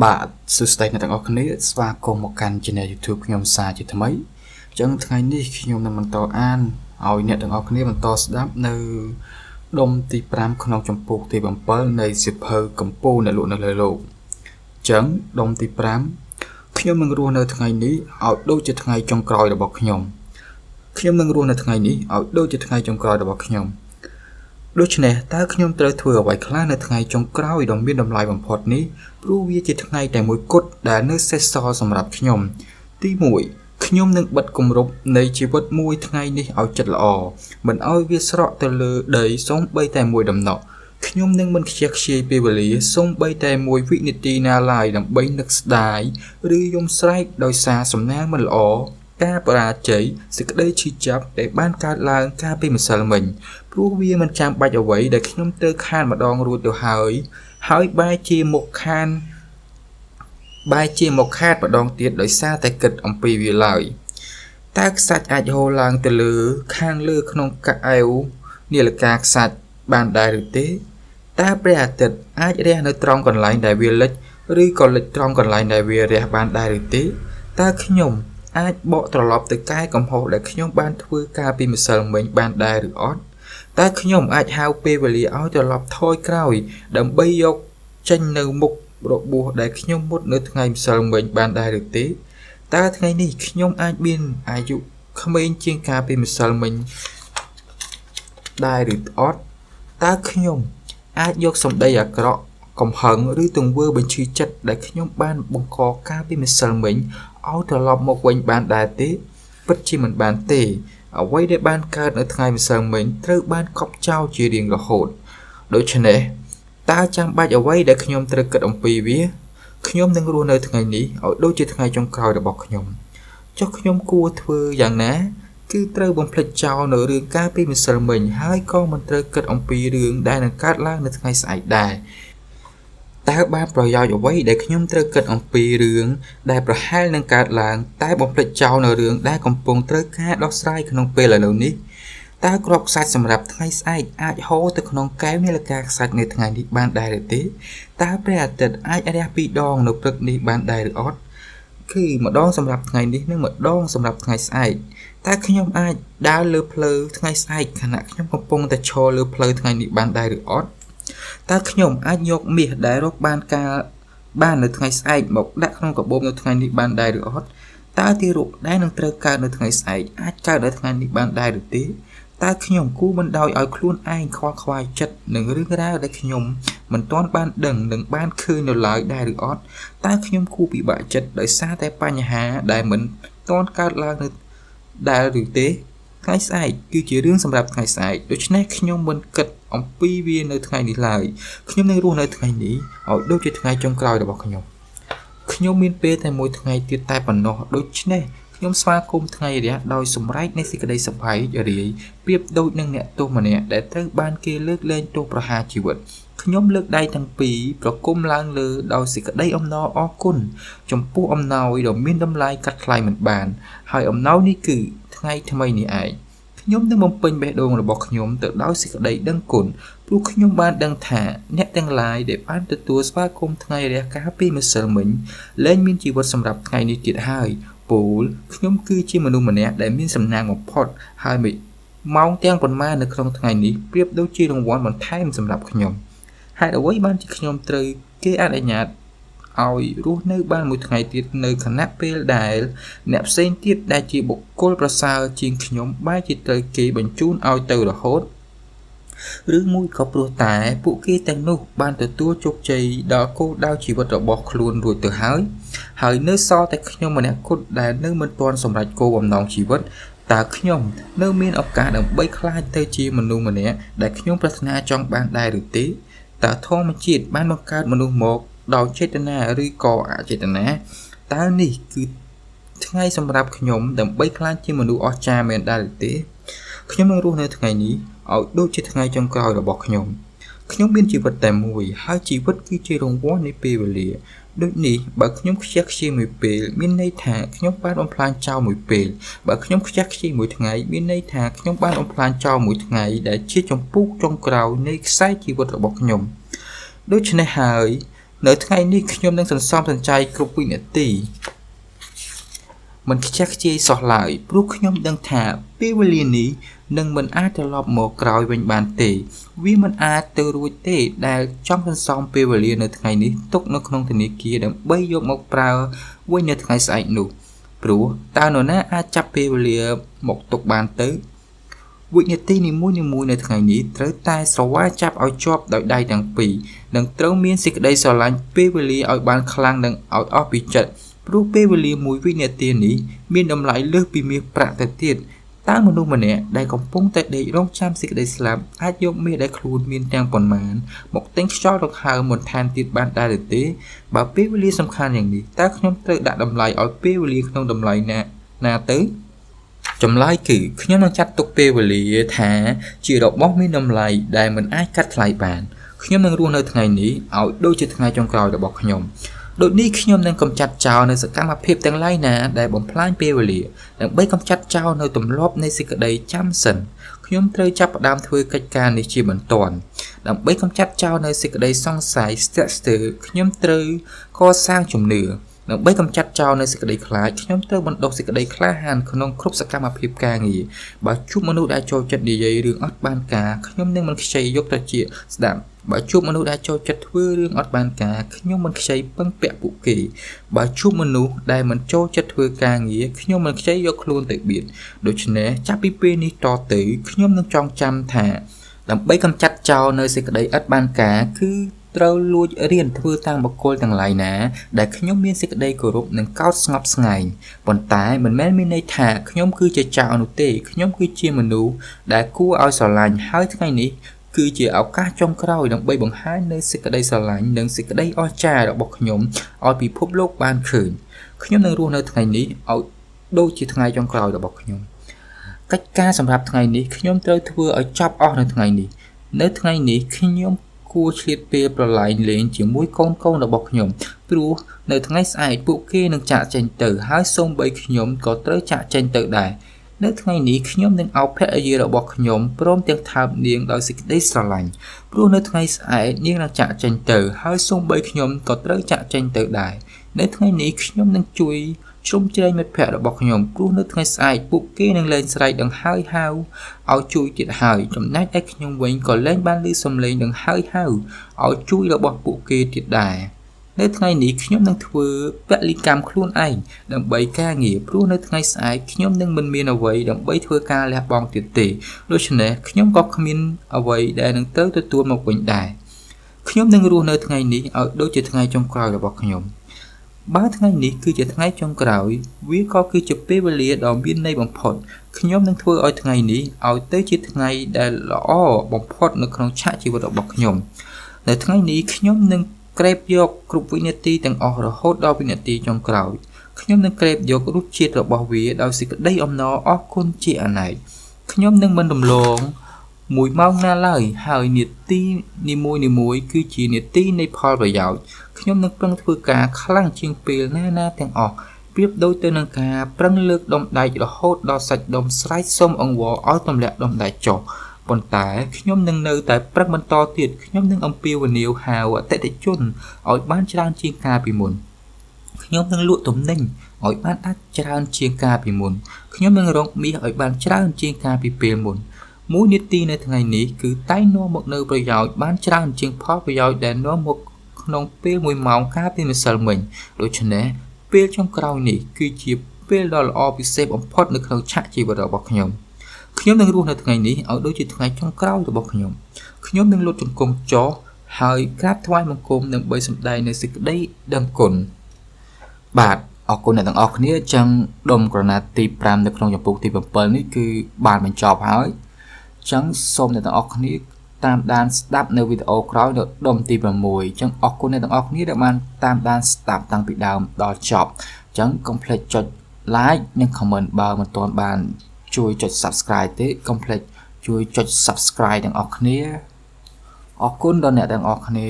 បាទសួស្តីអ្នកទាំងអស់គ្នាស្វាគមន៍មកកាន់ Channel YouTube ខ្ញុំសាជាថ្មីអញ្ចឹងថ្ងៃនេះខ្ញុំនឹងបន្តអានឲ្យអ្នកទាំងអស់គ្នាបន្តស្ដាប់នៅដុំទី5ក្នុងចម្ពោះទី7នៃសៀវភៅកម្ពុជាអ្នកលក់នៅលើលោកអញ្ចឹងដុំទី5ខ្ញុំនឹងរស់នៅថ្ងៃនេះឲ្យដូចជាថ្ងៃចុងក្រោយរបស់ខ្ញុំនឹងរស់នៅថ្ងៃនេះឲ្យដូចជាថ្ងៃចុងក្រោយរបស់ខ្ញុំដូច្នេះតើខ្ញុំត្រូវធ្វើអ្វីខ្លះនៅថ្ងៃចុងក្រោយដ៏មានតម្លៃបំផុតនេះព្រោះវាជាថ្ងៃតែមួយគត់ដែលនៅសេសសល់សម្រាប់ខ្ញុំទី1ខ្ញុំនឹងបិទគម្រប់នៃជីវិតមួយថ្ងៃនេះឲ្យចិត្តល្អមិនឲ្យវាស្រក់ទៅលើដីសូម្បីតែមួយដំណក់ខ្ញុំនឹងមិនខ្ជះខ្ជាយពេលវេលាសូម្បីតែមួយវិនាទីណាឡើយដើម្បីនឹកស្ដាយឬយំស្រែកដោយសារសំណាងមិនល្អការបរាជ័យសេចក្តីឈឺចាប់ដែលបានកើតឡើងកាលពីម្សិលមិញព្រោះវាមិនចាំបាច់អ្វីដែលខ្ញុំត្រូវខានម្ដងរួចទៅហើយបែរជាមកខាតម្ដងទៀតដោយសារតែគិតអំពីវាឡើយតើខ្សាច់អាចហូរឡើងទៅលើខាងលើក្នុងកៅអៅនាឡិកាខ្សាច់បានដែរឬទេតើព្រះអាទិត្យអាចរះនៅត្រង់កន្លែងដែលវាលិចឬក៏លិចត្រង់កន្លែងដែលវារះបានដែរឬទេតើខ្ញុំអាចបកត្រឡប់ទៅកែកំហុសដែលខ្ញុំបានធ្វើកាលពីម្សិលមិញបានដែរឬអត់តើខ្ញុំអាចហៅពេលវេលាឲ្យត្រឡប់ថយក្រោយដើម្បីយកចេញនៅមុខរបួសដែលខ្ញុំមុតនៅថ្ងៃម្សិលមិញបានដែរឬទេតើថ្ងៃនេះខ្ញុំអាចមានអាយុក្មេងជាងកាលពីម្សិលមិញដែរឬអត់តើខ្ញុំអាចយកសម្ដីអាក្រក់កំហឹងឬទង្វើបញ្ឈឺចិត្តដែលខ្ញុំបានបង្កកាលពីម្សិលមិញឲ្យត្រឡប់មកវិញបានដែរទេពិតជាមិនបានទេអ្វីដែលបានកើតនៅថ្ងៃម្សិលមិញត្រូវបានកប់ចោលជារៀងរហូតដូច្នេះតើចាំបាច់អ្វីដែលខ្ញុំត្រូវគិតអំពីវាខ្ញុំនឹងរស់នៅថ្ងៃនេះឲ្យដូចជាថ្ងៃចុងក្រោយរបស់ខ្ញុំចុះខ្ញុំគួរធ្វើយ៉ាងណាគឺត្រូវបំភ្លេចចោលនៅរឿងកាលពីម្សិលមិញហើយក៏មិនត្រូវគិតអំពីរឿងដែលនឹងកើតឡើងនៅថ្ងៃស្អែកដែរតើបានប្រយោជន៍អ្វីដែលខ្ញុំត្រូវគិតអំពីរឿងដែលប្រហែលនឹងកើតឡើងតែបំភ្លេចចោលនៅរឿងដែលកំពុងត្រូវការដោះស្រាយក្នុងពេលឥឡូវនេះតើគ្រាប់ខ្សាច់សម្រាប់ថ្ងៃស្អែកអាចហូរទៅក្នុងកែវនាឡិកាខ្សាច់នៅថ្ងៃនេះបានដែរឬទេតើព្រះអាទិត្យអាចរះ2ដងនៅព្រឹកនេះបានដែរឬអត់គឺម្ដងសម្រាប់ថ្ងៃនេះនិងម្ដងសម្រាប់ថ្ងៃស្អែកតើខ្ញុំអាចដើរលើផ្លូវថ្ងៃស្អែកខណៈខ្ញុំកំពុងតែឈរលើផ្លូវថ្ងៃនេះបានដែរឬអត់តើខ្ញុំអាចយកមាសដែលរកបាននៅថ្ងៃស្អែកមកដាក់ក្នុងកាបូបនៅថ្ងៃនេះបានដែរឬអត់តើទីរកដែលនឹងត្រូវកើតនៅថ្ងៃស្អែកអាចកើតនៅថ្ងៃនេះបានដែរឬទេតើខ្ញុំគួរបណ្ដោយឲ្យខ្លួនឯងខ្វល់ខ្វាយចិត្តនឹងរឿងរ៉ាវដែលខ្ញុំមិនទាន់បានដឹងនិងបានឃើញនៅឡើយដែរឬអត់តើខ្ញុំគួរពិបាកចិត្តដោយសារតែបញ្ហាដែលមិនទាន់កើតឡើងនៅដែរឬទេថ្ងៃស្អែកគឺជារឿងសម្រាប់ថ្ងៃស្អែកដូច្នេះខ្ញុំមិនគិតអំពីវានៅថ្ងៃនេះឡើយខ្ញុំនឹងរស់នៅថ្ងៃនេះឲ្យដូចជាថ្ងៃចុងក្រោយរបស់ខ្ញុំមានពេលតែមួយថ្ងៃទៀតតែប៉ុណ្ណោះដូច្នេះខ្ញុំស្វាគមន៍ថ្ងៃរះដោយសម្រេចនៃសេចក្តីសប្បាយរាយប្រៀបដូចនឹងអ្នកទោសម្នាក់ដែលត្រូវបានគេលើកលែងទោសប្រហារជីវិតខ្ញុំលើកដៃទាំងពីរប្រគំឡើងលើដោយសេចក្តីអំណរអរគុណចំពោះអំណោយដ៏មានតម្លៃកាត់ថ្លៃមិនបានហើយអំណោយនេះគឺថ្ងៃថ្មីនេះឯងខ្ញុំនឹងបំពេញបេះដូងរបស់ខ្ញុំទៅដោយសេចក្តីដឹងគុណព្រោះខ្ញុំបានដឹងថាអ្នកទាំងឡាយដែលបានទទួលស្វាគមន៍ថ្ងៃរះកាលពីម្សិលមិញលែងមានជីវិតសម្រាប់ថ្ងៃនេះទៀតហើយពូលខ្ញុំគឺជាមនុស្សម្នាក់ដែលមានសំណាងបំផុតហើយម៉ោងទាំងប៉ុន្មាននៅក្នុងថ្ងៃនេះប្រៀបដូចជារង្វាន់បន្ថែមសម្រាប់ខ្ញុំហេតុអ្វីបានជាខ្ញុំត្រូវគេអនុញ្ញាតឲ្យរស់នៅបានមួយថ្ងៃទៀតនៅខណៈពេលដែលអ្នកផ្សេងទៀតដែលជាបុគ្គលប្រសើរជាងខ្ញុំបែរជាត្រូវគេបញ្ជូនឲ្យទៅរហូតឬមួយក៏ព្រោះតែពួកគេទាំងនោះបានទទួលជោគជ័យដល់គោលដៅជីវិតរបស់ខ្លួនរួចទៅហើយនៅសល់តែខ្ញុំម្នាក់គត់ដែលនៅមិនទាន់សម្រេចគោលបំណងជីវិតតើខ្ញុំនៅមានឱកាសដើម្បីក្លាយទៅជាមនុស្សម្នាក់ដែលខ្ញុំប្រាថ្នាចង់បានដែរឬទេតើធម្មជាតិបានបង្កើតមនុស្សមកដោយចេតនាឬក៏អចេតនាតើនេះគឺថ្ងៃសម្រាប់ខ្ញុំដើម្បីក្លាយជាមនុស្សអស្ចារ្យមែនដែរឬទេខ្ញុំនឹងរស់នៅថ្ងៃនេះឲ្យដូចជាថ្ងៃចុងក្រោយរបស់ខ្ញុំមានជីវិតតែមួយហើយជីវិតគឺជារង្វាន់នៃពេលវេលាដូចនេះបើខ្ញុំខ្ជះខ្ជាយមួយពេលមានន័យថាខ្ញុំបានបំផ្លាញចោលមួយពេលបើខ្ញុំខ្ជះខ្ជាយមួយថ្ងៃមានន័យថាខ្ញុំបានបំផ្លាញចោលមួយថ្ងៃដែលជាចម្ពោះចុងក្រោយនៃខ្សែជីវិតរបស់ខ្ញុំដូច្នេះហើយ នៅថ្ងៃនេះខ្ញុំនឹងសន្សំសំចៃគ្រប់វិនាទីមិនខ្ជះខ្ជាយសោះឡើយព្រោះខ្ញុំដឹងថាពេលវេលានេះនឹងមិនអាចត្រឡប់មកក្រោយវិញបានទេវាមិនអាចទៅរួចទេដែលចង់សន្សំពេលវេលានៅថ្ងៃនេះទុកនៅក្នុងធនាគារដើម្បីយកមកប្រើវិញនៅថ្ងៃស្អែកនោះព្រោះតើនរណាអាចចាប់ពេលវេលាមកទុកបានទៅវិនាទីនីមួយៗនៅថ្ងៃនេះត្រូវតែស្រវាចាប់ឲ្យជាប់ដោយដៃទាំងពីរនិងត្រូវមានសេចក្តីស្រឡាញ់ពេលវេលាឲ្យបានខ្លាំងនិងឲ្យអស់ពីចិត្តព្រោះពេលវេលាមួយវិនាទីនេះមានតម្លៃលើសពីមាសប្រាក់ទៅទៀតតើមនុស្សម្នាក់ដែលកំពុងតែដេករងចាំសេចក្តីស្លាប់អាចយកមាសដែលខ្លួនមានទាំងប៉ុន្មានមកទិញខ្យល់ដង្ហើមបន្ថែមទៀតបានដែរឬទេបើពេលវេលាសំខាន់យ៉ាងនេះតើខ្ញុំត្រូវដាក់តម្លៃឲ្យពេលវេលាក្នុងតម្លៃណាទៅចម្លើយគឺខ្ញុំនឹងចាត់ទុកពេលវេលាថាជារបស់មានតម្លៃដែលមិនអាចកាត់ថ្លៃបានខ្ញុំនឹងរស់នៅថ្ងៃនេះឲ្យដូចជាថ្ងៃចុងក្រោយរបស់ខ្ញុំដូចនេះខ្ញុំនឹងកម្ចាត់ចោលនៅសកម្មភាពទាំងឡាយណាដែលបំផ្លាញពេលវេលាដើម្បីកម្ចាត់ចោលនៅទម្លាប់នៃសេចក្តីចាំសិនខ្ញុំត្រូវចាប់ផ្ដើមធ្វើកិច្ចការនេះជាបន្ទាន់ដើម្បីកម្ចាត់ចោលនៅសេចក្តីសង្ស័យស្ទាក់ស្ទើរខ្ញុំត្រូវកសាងជំនឿដើម្បីកម្ចាត់ចោលនៅសេចក្តីខ្លាចខ្ញុំត្រូវបណ្ដុះសេចក្តីក្លាហានក្នុងគ្រប់សកម្មភាពការងារបើជួបមនុស្សដែលចូលចិត្តនិយាយរឿងអត់បានការខ្ញុំនឹងមិនខ្ចីយកទៅជាស្ដាប់បើជួបមនុស្សដែលចូលចិត្តធ្វើរឿងអត់បានការខ្ញុំមិនខ្ចីពឹងពាក់ពួកគេបើជួបមនុស្សដែលមិនចូលចិត្តធ្វើការងារខ្ញុំមិនខ្ចីយកខ្លួនទៅបៀតដូច្នេះចាប់ពីពេលនេះតទៅខ្ញុំនឹងចងចាំថាដើម្បីកម្ចាត់ចោលនៅសេចក្តីឥតបានការគឺត្រូវលួចរៀនធ្វើតាមបុគ្គលទាំងឡាយណាដែលខ្ញុំមានសេចក្តីគោរពនិងកោតស្ងប់ស្ងាយប៉ុន្តែមិនមែនមានន័យថាខ្ញុំគឺជាចៅនោះទេខ្ញុំគឺជាមនុស្សដែលគួរឲ្យស្រឡាញ់ហើយថ្ងៃនេះគឺជាឱកាសចុងក្រោយដើម្បីបង្ហាញនូវសេចក្តីស្រឡាញ់និងសេចក្តីអស្ចារ្យរបស់ខ្ញុំឲ្យពិភពលោកបានឃើញខ្ញុំនឹងរស់នៅថ្ងៃនេះឲ្យដូចជាថ្ងៃចុងក្រោយរបស់ខ្ញុំកិច្ចការសម្រាប់ថ្ងៃនេះខ្ញុំត្រូវធ្វើឲ្យចប់អស់នៅថ្ងៃនេះនៅថ្ងៃនេះខ្ញុំគួរឆ្លៀតពេលប្រឡែងលេងជាមួយកូនរបស់ខ្ញុំព្រោះនៅថ្ងៃស្អែកពួកគេនឹងចាកចេញទៅហើយសូម្បីខ្ញុំក៏ត្រូវចាកចេញទៅដែរនៅថ្ងៃនេះខ្ញុំនឹងអោបភរិយារបស់ខ្ញុំព្រមទាំងថើបនាងដោយសេចក្តីស្រឡាញ់ព្រោះនៅថ្ងៃស្អែកនាងនឹងចាកចេញទៅហើយសូម្បីខ្ញុំក៏ត្រូវចាកចេញទៅដែរនៅថ្ងៃនេះខ្ញុំនឹងជួយជ្រុំជ្រែងមិត្តភក្តិរបស់ខ្ញុំព្រោះនៅថ្ងៃស្អែកពួកគេនឹងលែងស្រែកដង្ហើយហៅឲ្យជួយទៀតហើយចំណែកឯខ្ញុំវិញក៏លែងបានឮសំឡេងដង្ហើយហៅឲ្យជួយរបស់ពួកគេទៀតដែរនៅថ្ងៃនេះខ្ញុំនឹងធ្វើពលិកម្មខ្លួនឯងដើម្បីការងារព្រោះនៅថ្ងៃស្អែកខ្ញុំនឹងមិនមានអ្វីដើម្បីធ្វើការលះបង់ទៀតទេដូច្នេះខ្ញុំក៏គ្មានអ្វីដែលនឹងត្រូវទទួលមកវិញដែរខ្ញុំនឹងរស់នៅថ្ងៃនេះឲ្យដូចជាថ្ងៃចុងក្រោយរបស់ខ្ញុំបើថ្ងៃនេះគឺជាថ្ងៃចុងក្រោយវាក៏គឺជាពេលវេលាដ៏មានន័យបំផុតខ្ញុំនឹងធ្វើឲ្យថ្ងៃនេះឲ្យទៅជាថ្ងៃដែលល្អបំផុតនៅក្នុងឆាកជីវិតរបស់ខ្ញុំនៅថ្ងៃនេះខ្ញុំនឹងក្រេបយកគ្រប់វិនាទីទាំងអស់រហូតដល់វិនាទីចុងក្រោយខ្ញុំនឹងក្រេបយករសជាតិរបស់វាដោយសេចក្តីអំណរអរគុណជាអនេកខ្ញុំនឹងមិនរំលង1ម៉ោងណាឡើយហើយនាទីនីមួយៗគឺជានាទីនៃផលប្រយោជន៍ខ្ញុំនឹងប្រឹងធ្វើការខ្លាំងជាងពេលណាទាំងអស់ប្រៀបដូចទៅនឹងការប្រឹងលើកដុំដែករហូតដល់សាច់ដុំស្រែកសុំអង្វរឲ្យទម្លាក់ដុំដែកចុះប៉ុន្តែខ្ញុំនឹងនៅតែប្រឹងបន្តទៀតខ្ញុំនឹងអំពាវនាវហៅអតិថិជនឲ្យបានច្រើនជាងកាលពីមុនខ្ញុំនឹងលក់ទំនិញឲ្យបានដាច់ច្រើនជាងកាលពីមុនខ្ញុំនឹងរកមាសឲ្យបានច្រើនជាងកាលពីពេលមុនមួយនាទីនៅថ្ងៃនេះគឺតែងនាំមកនៅប្រយោជន៍បានច្រើនជាងផលប្រយោជន៍ដែលនាំមកក្នុងពេល1ម៉ោងកាលពីម្សិលមិញដូច្នេះពេលចុងក្រោយនេះគឺជាពេលដ៏ល្អពិសេសបំផុតនៅក្នុងឆាកជីវិតរបស់ខ្ញុំនឹងរស់នៅថ្ងៃនេះឲ្យដូចជាថ្ងៃចុងក្រោយរបស់ខ្ញុំនឹងលុតជង្គង់ចុះហើយក្រាបថ្វាយបង្គំដើម្បីសម្ដែងនូវសេចក្តីដឹងគុណបាទអរគុណអ្នកទាំងអស់គ្នាចឹងដុំក្រណាត់ទី5នៅក្នុងចម្ពោះទី7នេះគឺបានបញ្ចប់ហើយចឹងសូមអ្នកទាំងអស់គ្នាតាមដានស្ដាប់នៅវីដេអូក្រោយនៅដុំទី6ចឹងអរគុណអ្នកទាំងអស់គ្នាដែលបានតាមដានស្ដាប់តាំងពីដើមដល់ចប់ចឹងកុំភ្លេចចុច like និង comment បើមិនទាន់បានជួយចុច subscribe ទេកុំភ្លេចជួយចុច subscribe ទាំងអស់គ្នាអរគុណដល់អ្នកទាំងអស់គ្នា